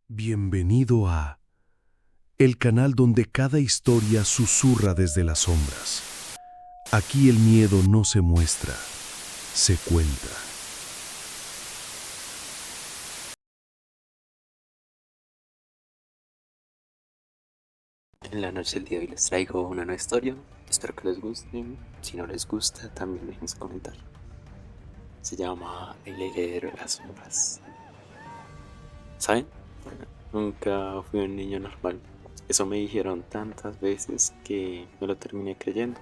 Bienvenido a el canal donde cada historia susurra desde las sombras. Aquí el miedo no se muestra, se cuenta. En la noche del día de hoy les traigo una nueva historia. Espero que les guste. Si no les gusta, también déjenme comentar. Se llama El heredero de las sombras. ¿Saben? Nunca fui un niño normal. Eso me dijeron tantas veces que me lo terminé creyendo.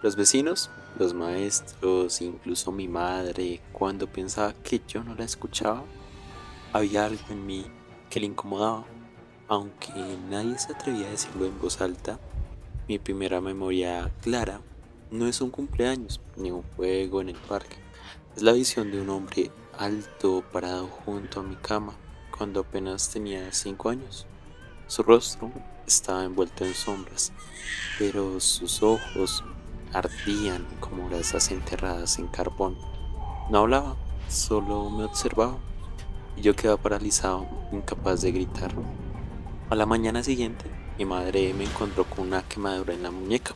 Los vecinos, los maestros, incluso mi madre, cuando pensaba que yo no la escuchaba, había algo en mí que le incomodaba. Aunque nadie se atrevía a decirlo en voz alta, mi primera memoria clara no es un cumpleaños ni un juego en el parque. Es la visión de un hombre alto parado junto a mi cama cuando apenas tenía 5 años. Su rostro estaba envuelto en sombras, pero sus ojos ardían como brasas enterradas en carbón. No hablaba, solo me observaba y yo quedaba paralizado, incapaz de gritar. A la mañana siguiente, mi madre me encontró con una quemadura en la muñeca.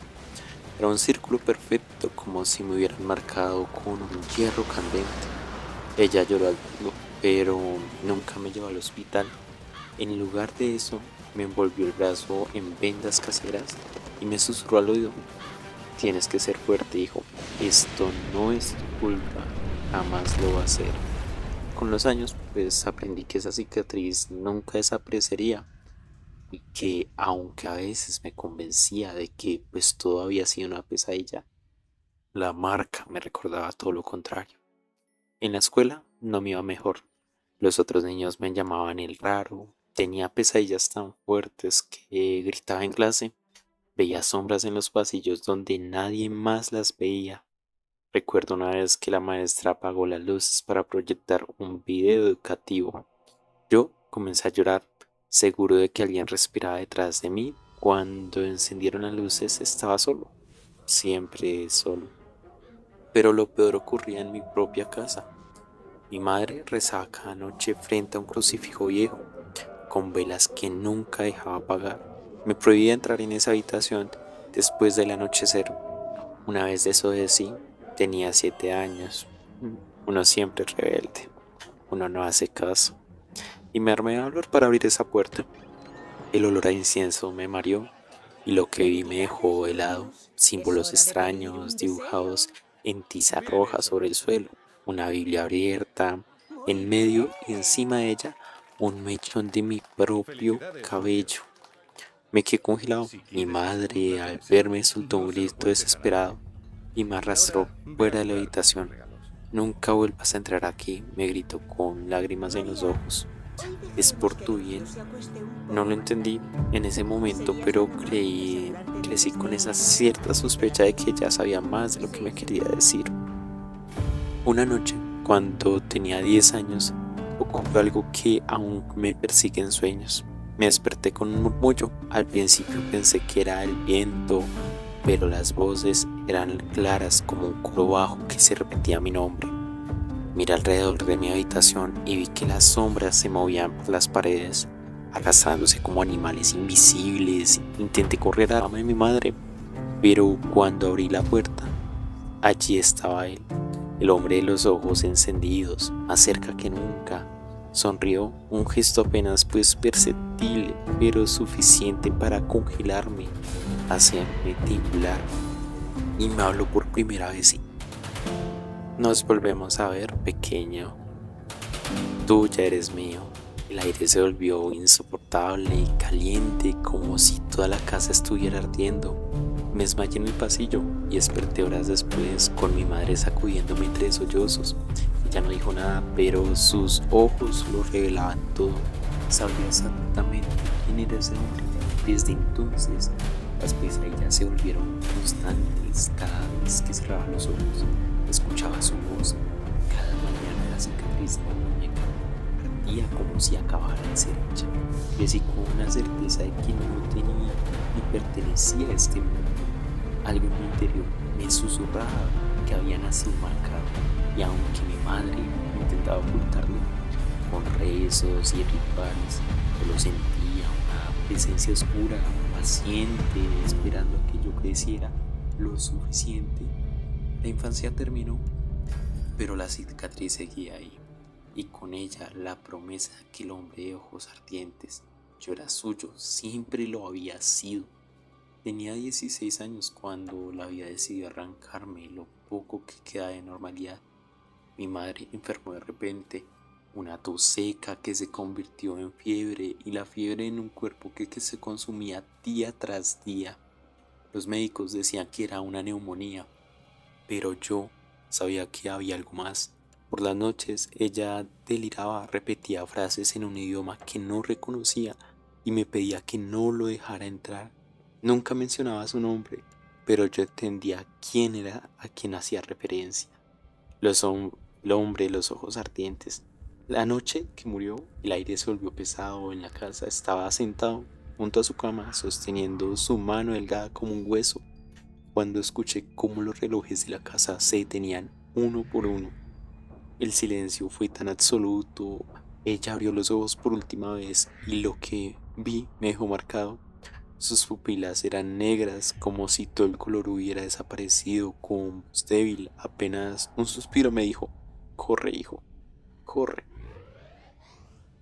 Era un círculo perfecto, como si me hubieran marcado con un hierro candente. Ella lloró al verlo, pero nunca me llevó al hospital. En lugar de eso, me envolvió el brazo en vendas caseras y me susurró al oído: tienes que ser fuerte, hijo. Esto no es tu culpa. Jamás lo va a ser. Con los años, pues aprendí que esa cicatriz nunca desaparecería y que aunque a veces me convencía de que pues todo había sido una pesadilla, la marca me recordaba todo lo contrario. En la escuela no me iba mejor. Los otros niños me llamaban el raro, tenía pesadillas tan fuertes que gritaba en clase, veía sombras en los pasillos donde nadie más las veía. Recuerdo una vez que la maestra apagó las luces para proyectar un video educativo. Yo comencé a llorar, seguro de que alguien respiraba detrás de mí. Cuando encendieron las luces estaba solo, siempre solo. Pero lo peor ocurría en mi propia casa. Mi madre rezaba cada noche frente a un crucifijo viejo, con velas que nunca dejaba apagar. Me prohibía entrar en esa habitación después del anochecer. Una vez desobedecí, tenía 7 años. Uno siempre es rebelde, uno no hace caso. Y me armé de valor para abrir esa puerta. El olor a incienso me mareó y lo que vi me dejó helado. Símbolos extraños dibujados en tiza roja sobre el suelo, una Biblia abierta, en medio y encima de ella un mechón de mi propio cabello. Me quedé congelado. Mi madre al verme soltó un grito desesperado y me arrastró fuera de la habitación. Nunca vuelvas a entrar aquí, me gritó con lágrimas en los ojos. Es por tu bien. No lo entendí en ese momento, pero crecí con esa cierta sospecha de que ella sabía más de lo que me quería decir. Una noche, cuando tenía 10 años, ocurrió algo que aún me persigue en sueños. Me desperté con un murmullo. Al principio pensé que era el viento, pero las voces eran claras como un coro bajo que se repetía mi nombre. Miré alrededor de mi habitación y vi que las sombras se movían por las paredes, arrastrándose como animales invisibles. Intenté correr a la cama de mi madre, pero cuando abrí la puerta, allí estaba él, el hombre de los ojos encendidos, más cerca que nunca. Sonrió, un gesto apenas pues perceptible, pero suficiente para congelarme, hacerme temblar, y me habló por primera vez. Nos volvemos a ver, pequeño. Tú ya eres mío. El aire se volvió insoportable y caliente, como si toda la casa estuviera ardiendo. Me desmayé en el pasillo y desperté horas después con mi madre sacudiéndome entre sollozos. Ella no dijo nada, pero sus ojos lo revelaban todo. Sabía exactamente quién era ese hombre. Desde entonces, las pesadillas se volvieron constantes cada vez que cerraba los ojos. Escuchaba su voz. Cada mañana la cicatriz de la muñeca ardía como si acabara de ser hecha. Crecí con una certeza de que no tenía ni pertenecía a este mundo. Algo en mi interior me susurraba que había nacido marcado, y aunque mi madre intentaba ocultarlo, con rezos y rituales. Solo sentía una presencia oscura, paciente, esperando a que yo creciera lo suficiente. La infancia terminó, pero la cicatriz seguía ahí, y con ella la promesa de que el hombre de ojos ardientes, yo era suyo, siempre lo había sido. Tenía 16 años cuando la vida decidió arrancarme lo poco que queda de normalidad. Mi madre enfermó de repente, una tos seca que se convirtió en fiebre y la fiebre en un cuerpo que se consumía día tras día. Los médicos decían que era una neumonía, pero yo sabía que había algo más. Por las noches ella deliraba, repetía frases en un idioma que no reconocía y me pedía que no lo dejara entrar. Nunca mencionaba su nombre, pero yo entendía quién era a quien hacía referencia. El hombre de los ojos ardientes. La noche que murió, el aire se volvió pesado en la casa. Estaba sentado junto a su cama, sosteniendo su mano delgada como un hueso, cuando escuché cómo los relojes de la casa se detenían uno por uno. El silencio fue tan absoluto. Ella abrió los ojos por última vez y lo que vi me dejó marcado. Sus pupilas eran negras, como si todo el color hubiera desaparecido. Con voz débil, apenas un suspiro me dijo: corre, hijo, corre.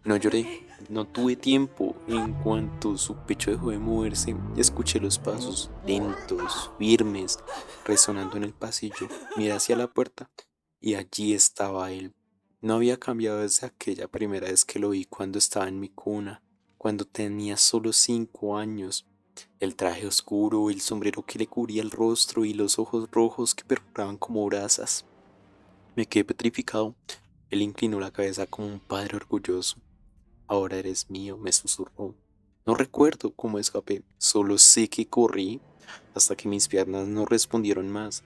No lloré, no tuve tiempo. En cuanto su pecho dejó de moverse, escuché los pasos lentos, firmes, resonando en el pasillo. Miré hacia la puerta y allí estaba él. No había cambiado desde aquella primera vez que lo vi cuando estaba en mi cuna, cuando tenía solo 5 años. El traje oscuro, el sombrero que le cubría el rostro y los ojos rojos que perforaban como brasas. Me quedé petrificado. Él inclinó la cabeza como un padre orgulloso. Ahora eres mío, me susurró. No recuerdo cómo escapé, solo sé que corrí hasta que mis piernas no respondieron más.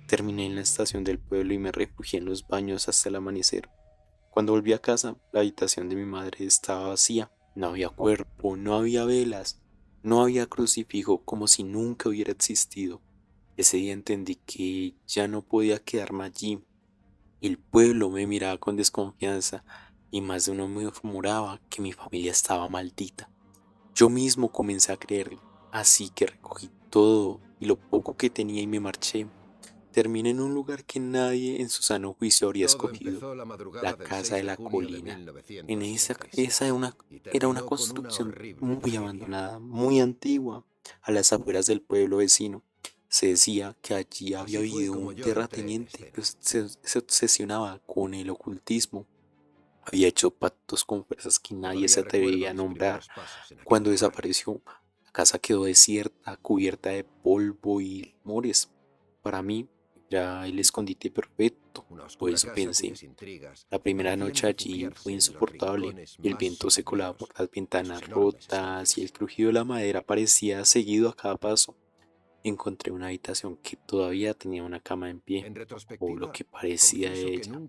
Terminé en la estación del pueblo y me refugié en los baños hasta el amanecer. Cuando volví a casa, la habitación de mi madre estaba vacía. No había cuerpo, no había velas, no había crucifijo, como si nunca hubiera existido. Ese día entendí que ya no podía quedarme allí. El pueblo me miraba con desconfianza y más de uno me murmuraba que mi familia estaba maldita. Yo mismo comencé a creerlo, así que recogí todo y lo poco que tenía y me marché. Terminé en un lugar que nadie en su sano juicio habría escogido, la casa de la colina. Esa era una construcción muy abandonada, muy antigua, a las afueras del pueblo vecino. Se decía que allí había vivido un terrateniente que se obsesionaba con el ocultismo. Había hecho pactos con fuerzas que nadie se atrevía a nombrar. Cuando desapareció, la casa quedó desierta, cubierta de polvo y rumores. Para mí, era el escondite perfecto, o eso pensé. La primera noche allí fue insoportable, y el viento se colaba por las ventanas rotas y el crujido de la madera parecía seguido a cada paso. Encontré una habitación que todavía tenía una cama en pie, o lo que parecía de ella.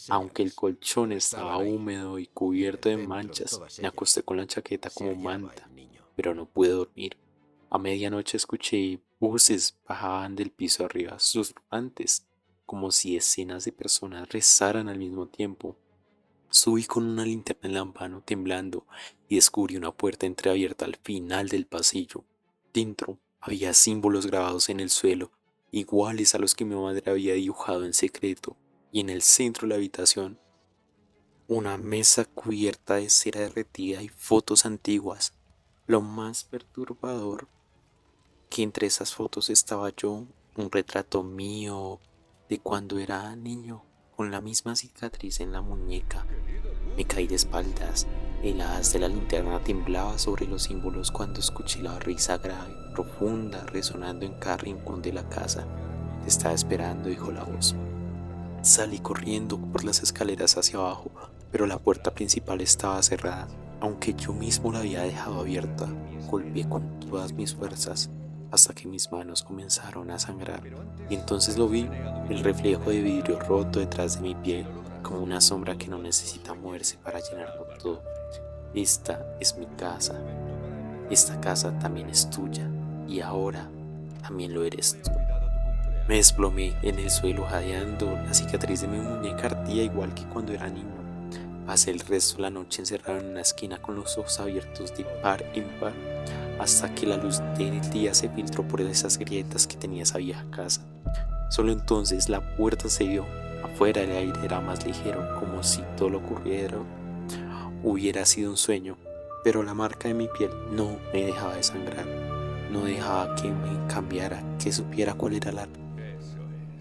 Aunque el colchón estaba húmedo y cubierto de manchas, me acosté con la chaqueta como manta, pero no pude dormir. A medianoche escuché voces bajaban del piso arriba, susurrantes, como si decenas de personas rezaran al mismo tiempo. Subí con una linterna en la mano, temblando, y descubrí una puerta entreabierta al final del pasillo. Dentro había símbolos grabados en el suelo, iguales a los que mi madre había dibujado en secreto, y en el centro de la habitación, una mesa cubierta de cera derretida y fotos antiguas. Lo más perturbador que entre esas fotos estaba yo, un retrato mío de cuando era niño, con la misma cicatriz en la muñeca. Me caí de espaldas, el haz de la linterna temblaba sobre los símbolos cuando escuché la risa grave, profunda, resonando en cada rincón de la casa. Te estaba esperando, dijo la voz. Salí corriendo por las escaleras hacia abajo, pero la puerta principal estaba cerrada, aunque yo mismo la había dejado abierta. Golpeé con todas mis fuerzas hasta que mis manos comenzaron a sangrar, y entonces lo vi, el reflejo de vidrio roto detrás de mi piel, como una sombra que no necesita moverse para llenarlo todo. Esta es mi casa. Esta casa también es tuya, y ahora también lo eres tú. Me desplomé en el suelo jadeando, la cicatriz de mi muñeca ardía igual que cuando era niño. Pasé el resto de la noche encerrado en una esquina con los ojos abiertos de par en par, hasta que la luz del día se filtró por esas grietas que tenía esa vieja casa. Solo entonces la puerta se vio. Afuera el aire era más ligero, como si todo lo ocurriera hubiera sido un sueño, pero la marca de mi piel no me dejaba de sangrar, no dejaba que me cambiara, que supiera cuál era la...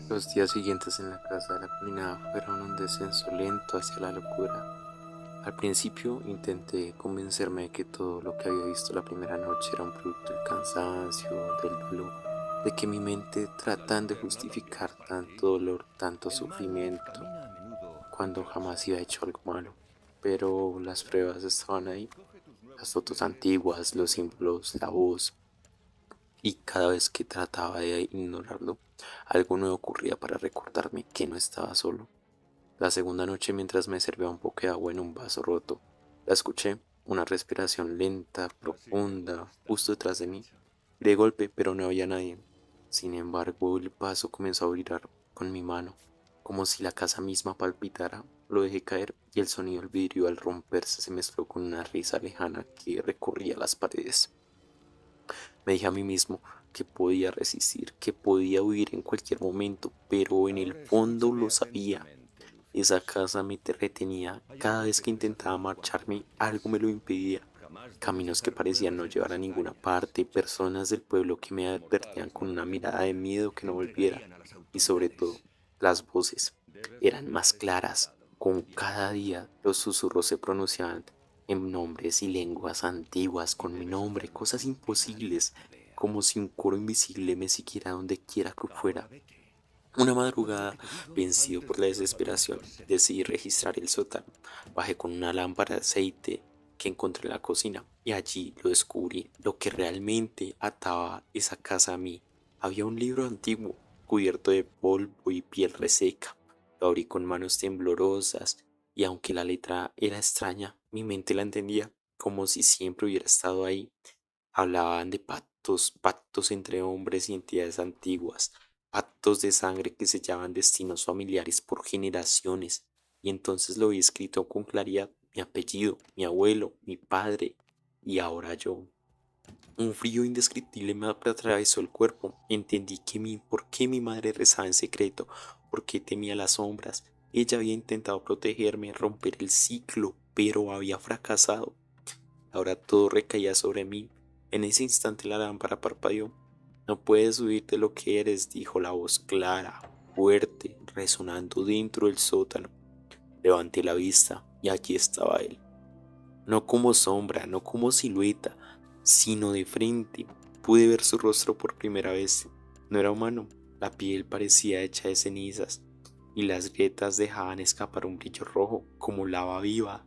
Los días siguientes en la casa de la colina fueron un descenso lento hacia la locura. Al principio intenté convencerme de que todo lo que había visto la primera noche era un producto del cansancio, del dolor, de que mi mente tratando de justificar tanto dolor, tanto sufrimiento, cuando jamás había hecho algo malo. Pero las pruebas estaban ahí, las fotos antiguas, los símbolos, la voz, y cada vez que trataba de ignorarlo, algo nuevo ocurría para recordarme que no estaba solo. La segunda noche, mientras me servía un poco de agua en un vaso roto, la escuché, una respiración lenta, profunda, justo detrás de mí. De golpe, pero no había nadie. Sin embargo, el vaso comenzó a vibrar con mi mano, como si la casa misma palpitara. Lo dejé caer y el sonido del vidrio al romperse se mezcló con una risa lejana que recorría las paredes. Me dije a mí mismo que podía resistir, que podía huir en cualquier momento, pero en el fondo lo sabía. Esa casa me retenía. Cada vez que intentaba marcharme, algo me lo impedía. Caminos que parecían no llevar a ninguna parte, personas del pueblo que me advertían con una mirada de miedo que no volviera. Y sobre todo, las voces eran más claras. Con cada día los susurros se pronunciaban en nombres y lenguas antiguas con mi nombre, cosas imposibles, como si un coro invisible me siguiera donde quiera que fuera. Una madrugada, vencido por la desesperación, decidí registrar el sótano. Bajé con una lámpara de aceite que encontré en la cocina y allí lo descubrí, lo que realmente ataba esa casa a mí. Había un libro antiguo, cubierto de polvo y piel reseca. Lo abrí con manos temblorosas y aunque la letra era extraña, mi mente la entendía como si siempre hubiera estado ahí. Hablaban de pactos, pactos entre hombres y entidades antiguas, pactos de sangre que sellaban destinos familiares por generaciones. Y entonces lo vi escrito con claridad, mi apellido, mi abuelo, mi padre, y ahora yo. Un frío indescriptible me atravesó el cuerpo. Entendí por qué mi madre rezaba en secreto, por qué temía las sombras. Ella había intentado protegerme, romper el ciclo, pero había fracasado. Ahora todo recaía sobre mí. En ese instante la lámpara parpadeó. No puedes huir de lo que eres, dijo la voz clara, fuerte, resonando dentro del sótano. Levanté la vista y allí estaba él. No como sombra, no como silueta, sino de frente. Pude ver su rostro por primera vez. No era humano. La piel parecía hecha de cenizas y las grietas dejaban escapar un brillo rojo como lava viva.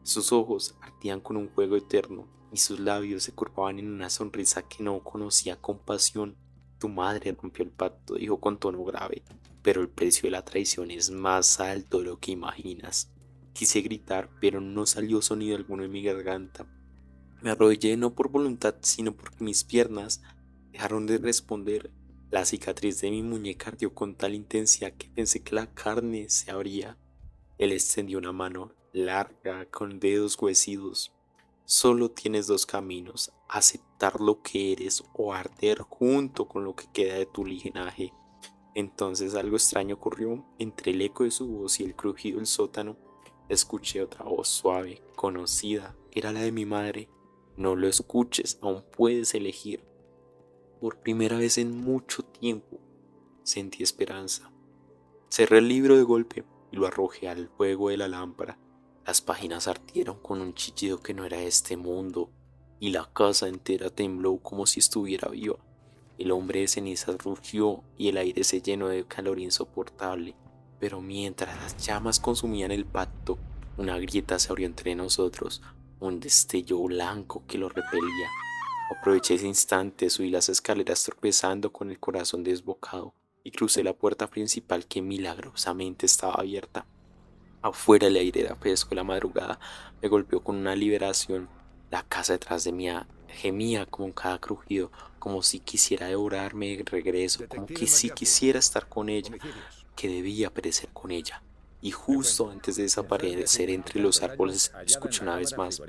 Sus ojos ardían con un fuego eterno y sus labios se curvaban en una sonrisa que no conocía compasión. Tu madre rompió el pacto, dijo con tono grave, pero el precio de la traición es más alto de lo que imaginas. Quise gritar, pero no salió sonido alguno en mi garganta. Me arrodillé no por voluntad, sino porque mis piernas dejaron de responder. La cicatriz de mi muñeca ardió con tal intensidad que pensé que la carne se abría. Él extendió una mano larga con dedos huesidos. Solo tienes dos caminos, aceptar lo que eres o arder junto con lo que queda de tu linaje. Entonces algo extraño ocurrió. Entre el eco de su voz y el crujido del sótano, escuché otra voz suave, conocida. Era la de mi madre. No lo escuches, aún puedes elegir. Por primera vez en mucho tiempo sentí esperanza. Cerré el libro de golpe y lo arrojé al fuego de la lámpara. Las páginas ardieron con un chillido que no era de este mundo, y la casa entera tembló como si estuviera viva. El hombre de cenizas rugió y el aire se llenó de calor insoportable. Pero mientras las llamas consumían el pacto, una grieta se abrió entre nosotros, un destello blanco que lo repelía. Aproveché ese instante, subí las escaleras tropezando con el corazón desbocado y crucé la puerta principal que milagrosamente estaba abierta. Afuera el aire era fresco, la madrugada me golpeó con una liberación. La casa detrás de mí gemía con cada crujido, como si quisiera devorarme de regreso, como que si quisiera estar con ella, que debía perecer con ella. y justo antes de desaparecer entre los árboles escuché una vez más: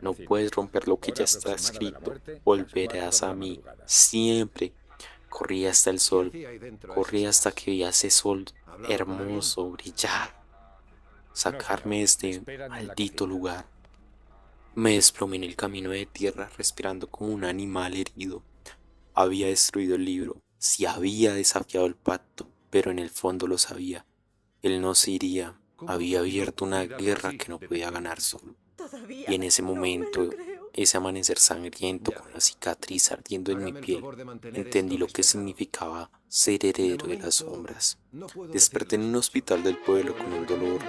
no puedes romper lo que ya está escrito, volverás a mí, siempre. Corrí hasta el sol, corrí hasta que vi a ese sol hermoso brillar, sacarme de este maldito lugar. Me desplomé en el camino de tierra respirando como un animal herido. Había destruido el libro, sí había desafiado el pacto, pero en el fondo lo sabía. Él no se iría, había abierto una guerra que no podía ganar solo. Y en ese momento, ese amanecer sangriento con la cicatriz ardiendo en mi piel, entendí lo que significaba ser heredero de las sombras. Desperté en un hospital del pueblo con un dolor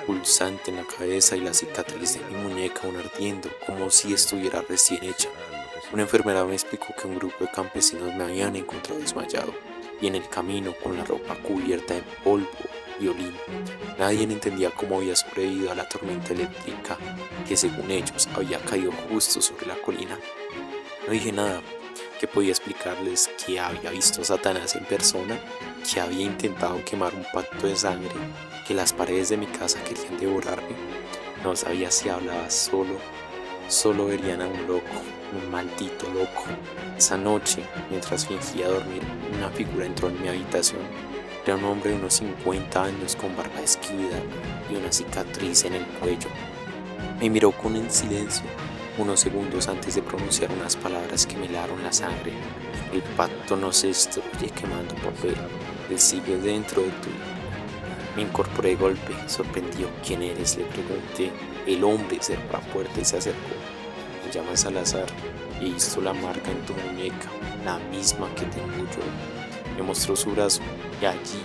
pulsante en la cabeza y la cicatriz de mi muñeca aún ardiendo, como si estuviera recién hecha. Una enfermera me explicó que un grupo de campesinos me habían encontrado desmayado y en el camino con la ropa cubierta de polvo y olín. Nadie entendía cómo había sobrevivido a la tormenta eléctrica que, según ellos, había caído justo sobre la colina. No dije nada, que podía explicarles que había visto a Satanás en persona, que había intentado quemar un pacto de sangre, que las paredes de mi casa querían devorarme. No sabía si hablaba solo verían a un loco, un maldito loco. Esa noche, mientras fingía dormir, una figura entró en mi habitación. Era un hombre de unos 50 años con barba esquivada y una cicatriz en el cuello. Me miró con el silencio, unos segundos antes de pronunciar unas palabras que me helaron la sangre. El pacto no se destruye quemando papel, él sigue dentro de tu. Me incorporé de golpe, sorprendido. ¿Quién eres?, le pregunté. El hombre cerró la puerta y se acercó. Me llaman Salazar, he visto la marca en tu muñeca, la misma que tengo yo. Me mostró su brazo y allí,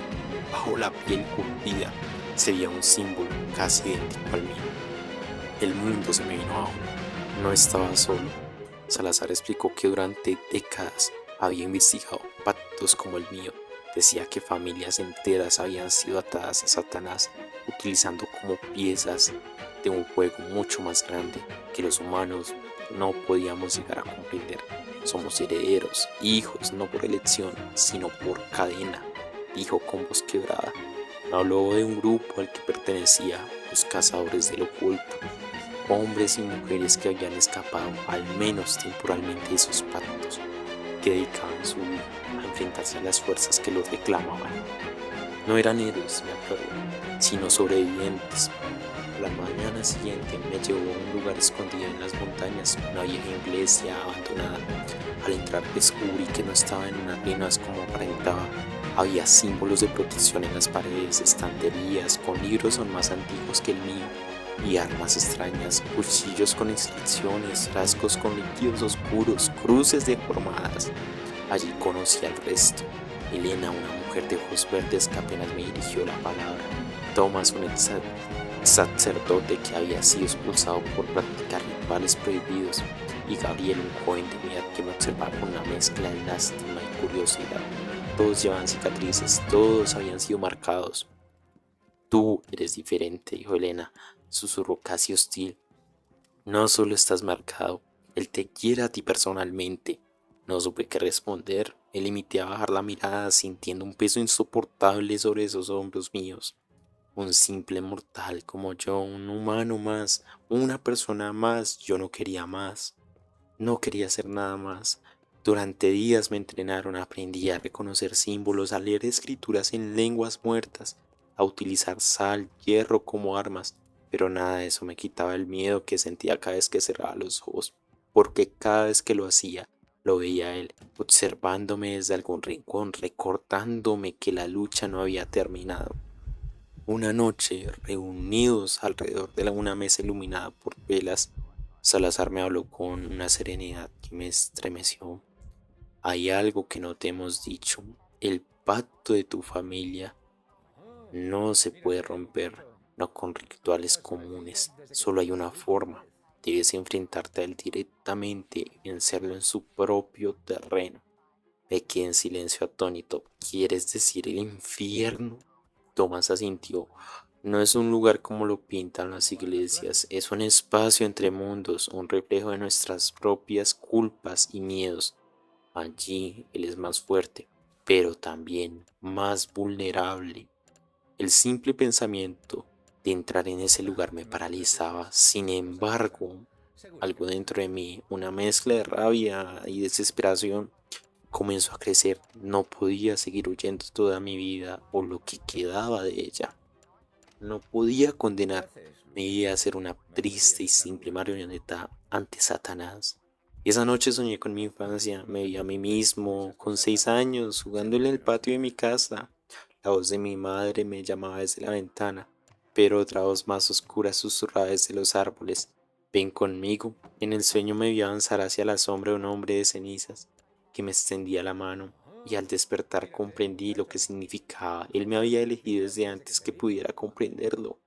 bajo la piel curtida, se veía un símbolo casi idéntico al mío. El mundo se me vino abajo. No estaba solo. Salazar explicó que durante décadas había investigado pactos como el mío. Decía que familias enteras habían sido atadas a Satanás, utilizando como piezas de un juego mucho más grande que los humanos no podíamos llegar a comprender. Somos herederos, hijos, no por elección, sino por cadena, dijo con voz quebrada. Habló de un grupo al que pertenecía, los cazadores del oculto, hombres y mujeres que habían escapado, al menos temporalmente, de esos pactos, que dedicaban su vida a enfrentarse a las fuerzas que los reclamaban. No eran héroes, me acuerdo, sino sobrevivientes. A la mañana siguiente me llevó a un lugar escondido en las montañas, una vieja iglesia abandonada. Al entrar descubrí que no estaba en unas ruinas como aparentaba. Había símbolos de protección en las paredes, estanterías con libros aún más antiguos que el mío, y armas extrañas, cuchillos con inscripciones, frascos con líquidos oscuros, cruces deformadas. Allí conocí al resto. Elena, una mujer de ojos verdes que apenas me dirigió la palabra. Tomás, un sacerdote que había sido expulsado por practicar rituales prohibidos. Y Gabriel, un joven de mi edad que me observaba con una mezcla de lástima y curiosidad. Todos llevaban cicatrices, todos habían sido marcados. Tú eres diferente, dijo Elena, susurró casi hostil. No solo estás marcado, él te quiere a ti personalmente. No supe qué responder, me limité a bajar la mirada sintiendo un peso insoportable sobre esos hombros míos. Un simple mortal como yo, un humano más, una persona más, yo no quería más. No quería hacer nada más. Durante días me entrenaron, aprendí a reconocer símbolos, a leer escrituras en lenguas muertas, a utilizar sal, hierro como armas, pero nada de eso me quitaba el miedo que sentía cada vez que cerraba los ojos, porque cada vez que lo hacía, lo veía a él, observándome desde algún rincón, recordándome que la lucha no había terminado. Una noche, reunidos alrededor de una mesa iluminada por velas, Salazar me habló con una serenidad que me estremeció. Hay algo que no te hemos dicho. El pacto de tu familia no se puede romper, no con rituales comunes. Solo hay una forma. Debes enfrentarte a él directamente y vencerlo en su propio terreno. Me quedé en silencio atónito. ¿Quieres decir el infierno? Tomás asintió. No es un lugar como lo pintan las iglesias, es un espacio entre mundos, un reflejo de nuestras propias culpas y miedos. Allí él es más fuerte, pero también más vulnerable. El simple pensamiento de entrar en ese lugar me paralizaba. Sin embargo, algo dentro de mí, una mezcla de rabia y desesperación, comenzó a crecer. No podía seguir huyendo toda mi vida o lo que quedaba de ella. No podía condenar mi vida a ser una triste y simple marioneta ante Satanás. Esa noche soñé con mi infancia, me vi a mí mismo, con 6 años, jugando en el patio de mi casa. La voz de mi madre me llamaba desde la ventana, pero otra voz más oscura susurraba desde los árboles. Ven conmigo. En el sueño me vi avanzar hacia la sombra de un hombre de cenizas, que me extendía la mano, y al despertar comprendí lo que significaba. Él me había elegido desde antes que pudiera comprenderlo.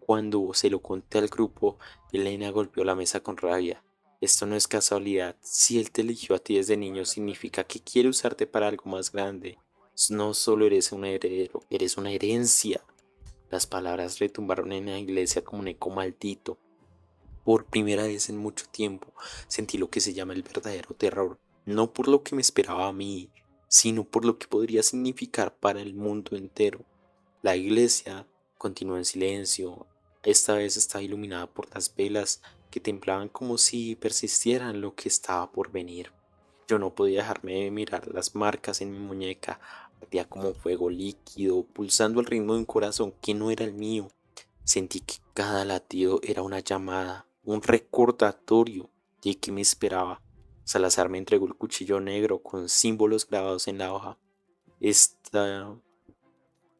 Cuando se lo conté al grupo, Elena golpeó la mesa con rabia. Esto no es casualidad. Si él te eligió a ti desde niño, significa que quiere usarte para algo más grande. No solo eres un heredero, eres una herencia. Las palabras retumbaron en la iglesia como un eco maldito. Por primera vez en mucho tiempo sentí lo que se llama el verdadero terror, no por lo que me esperaba a mí, sino por lo que podría significar para el mundo entero. La iglesia continuó en silencio. Esta vez estaba iluminada por las velas que templaban como si persistieran lo que estaba por venir. Yo no podía dejarme de mirar las marcas en mi muñeca. Ardía como fuego líquido, pulsando al ritmo de un corazón que no era el mío. Sentí que cada latido era una llamada, un recordatorio de que me esperaba. Salazar me entregó el cuchillo negro con símbolos grabados en la hoja. Esta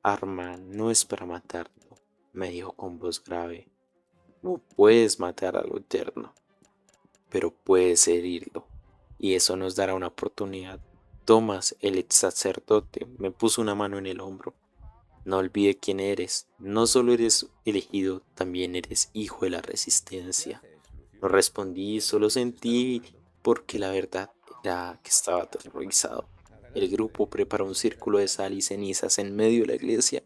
arma no es para matarlo, me dijo con voz grave. No puedes matar a lo eterno, pero puedes herirlo, y eso nos dará una oportunidad. Tomás, el ex sacerdote, me puso una mano en el hombro. No olvide quién eres. No solo eres elegido, también eres hijo de la resistencia. No respondí, solo sentí, porque la verdad era que estaba aterrorizado. El grupo preparó un círculo de sal y cenizas en medio de la iglesia.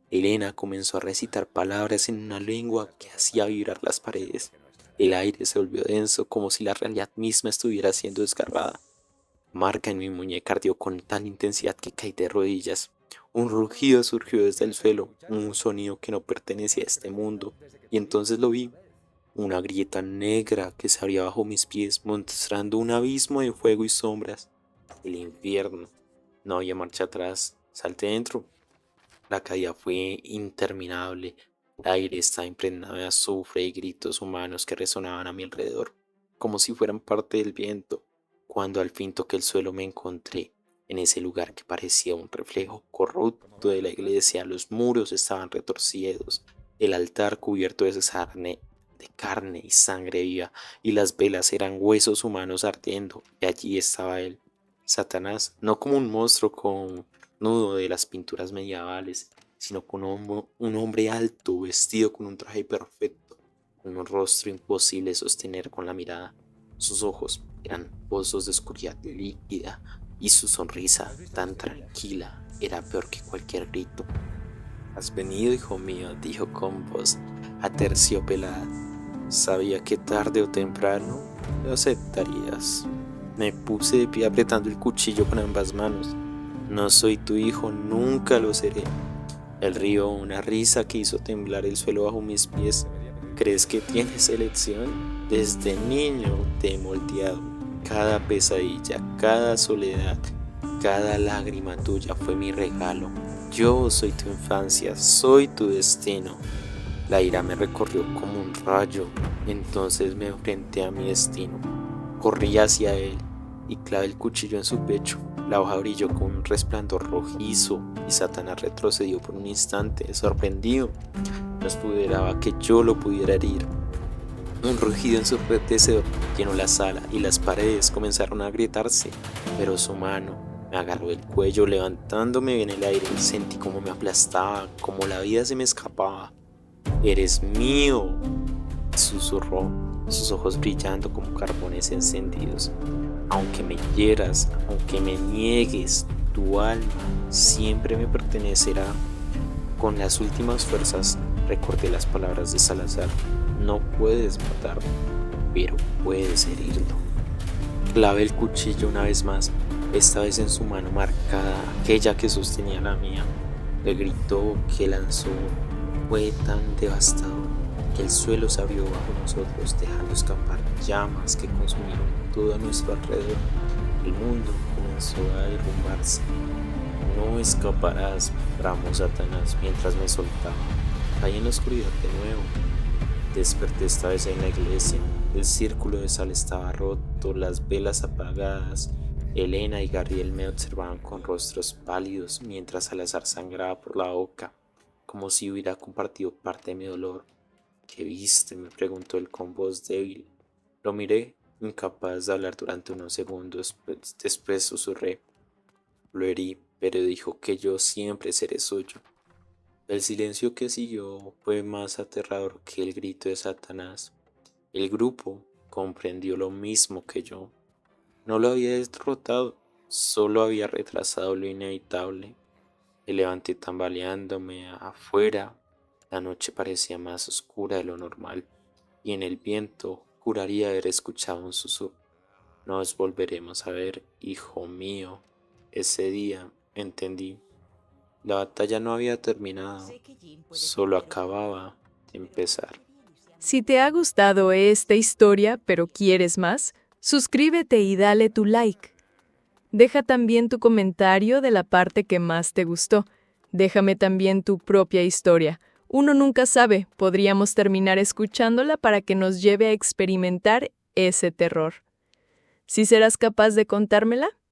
Elena comenzó a recitar palabras en una lengua que hacía vibrar las paredes. El aire se volvió denso, como si la realidad misma estuviera siendo desgarrada. Marca en mi muñeca ardió con tal intensidad que caí de rodillas. Un rugido surgió desde el suelo, un sonido que no pertenecía a este mundo, y entonces lo vi. Una grieta negra que se abría bajo mis pies, mostrando un abismo de fuego y sombras. El infierno. No había marcha atrás. Salté dentro. La caída fue interminable. El aire estaba impregnado de azufre y gritos humanos que resonaban a mi alrededor, como si fueran parte del viento. Cuando al fin toqué el suelo me encontré en ese lugar que parecía un reflejo corrupto de la iglesia. Los muros estaban retorcidos, el altar cubierto de carne y sangre viva, y las velas eran huesos humanos ardiendo, y allí estaba él, Satanás, no como un monstruo con nudo de las pinturas medievales, sino como un hombre alto, vestido con un traje perfecto, con un rostro imposible de sostener con la mirada. Sus ojos eran pozos de oscuridad líquida, y su sonrisa, tan tranquila, era peor que cualquier grito. «Has venido, hijo mío», dijo con voz aterciopelada. «Sabía que tarde o temprano lo aceptarías». Me puse de pie apretando el cuchillo con ambas manos. «No soy tu hijo, nunca lo seré». Él rió, una risa que hizo temblar el suelo bajo mis pies. «¿Crees que tienes elección? Desde niño te he moldeado. Cada pesadilla, cada soledad, cada lágrima tuya fue mi regalo. Yo soy tu infancia, soy tu destino». La ira me recorrió como un rayo. Entonces me enfrenté a mi destino. Corrí hacia él y clavé el cuchillo en su pecho. La hoja brilló con un resplandor rojizo y Satanás retrocedió por un instante, sorprendido. No esperaba que yo lo pudiera herir. Un rugido ensordecedor llenó la sala y las paredes comenzaron a agrietarse, pero su mano me agarró el cuello levantándome en el aire. Sentí como me aplastaba, como la vida se me escapaba. «Eres mío», susurró, sus ojos brillando como carbones encendidos. «Aunque me hieras, aunque me niegues, tu alma siempre me pertenecerá». Con las últimas fuerzas recordé las palabras de Salazar. «No puedes matarlo, pero puedes herirlo». Clavé el cuchillo una vez más, esta vez en su mano marcada, aquella que sostenía la mía. El grito que lanzó fue tan devastador que el suelo se abrió bajo nosotros, dejando escapar llamas que consumieron todo a nuestro alrededor. El mundo comenzó a derrumbarse. No escaparás, bramó Satanás mientras me soltaba. Caí en la oscuridad de nuevo. Desperté esta vez en la iglesia. El círculo de sal estaba roto, las velas apagadas. Elena y Gabriel me observaban con rostros pálidos mientras Salazar sangraba por la boca, como si hubiera compartido parte de mi dolor. ¿Qué viste?, me preguntó él con voz débil. Lo miré, incapaz de hablar durante unos segundos. Después susurré. Lo herí, pero dijo que yo siempre seré suyo. El silencio que siguió fue más aterrador que el grito de Satanás. El grupo comprendió lo mismo que yo. No lo había derrotado, solo había retrasado lo inevitable. Me levanté tambaleándome afuera. La noche parecía más oscura de lo normal, y en el viento juraría haber escuchado un susurro. Nos volveremos a ver, hijo mío. Ese día entendí. La batalla no había terminado, solo acababa de empezar. Si te ha gustado esta historia, pero quieres más, suscríbete y dale tu like. Deja también tu comentario de la parte que más te gustó. Déjame también tu propia historia. Uno nunca sabe, podríamos terminar escuchándola para que nos lleve a experimentar ese terror. Si serás capaz de contármela,